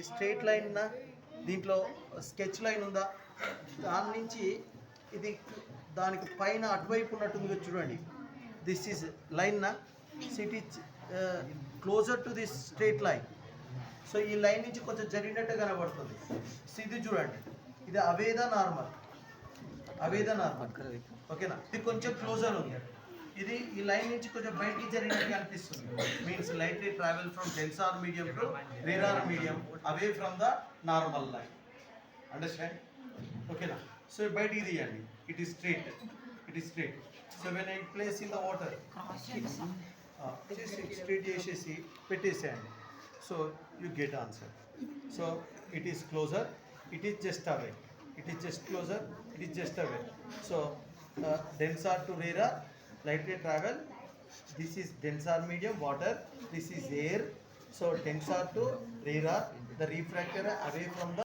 ఇది straight line నా దీంట్లో స్కెచ్ లైన్ ఉందా దాని నుంచి ఇది దానికి పైన అటువైపు ఉన్నట్టుంది చూడండి దిస్ ఈజ్ లైన్ నా city closer to this straight line so ఈ లైన్ నుంచి కొంచెం జరిగినట్టు కనబడుతుంది సో ఇది చూడండి ఇది అవేదా నార్మల్ ఓకేనా ఇది కొంచెం క్లోజర్ ఉంది ఇది ఈ లైన్ నుంచి కొంచెం బయటికి జరిగినట్టు అనిపిస్తుంది means lightly travel from denser medium to rarer medium away from the normal line understand ఓకేనా సో బయటికి తీయండి it is straight so when I place in the water straight చేసేసి పెట్టేసేయండి so you get answer so it is closer it is just away, it is just closer, it is just away. So densar to rarer, lightly travel, this is densar medium water, this is air. So densar to rarer, the refractor away from the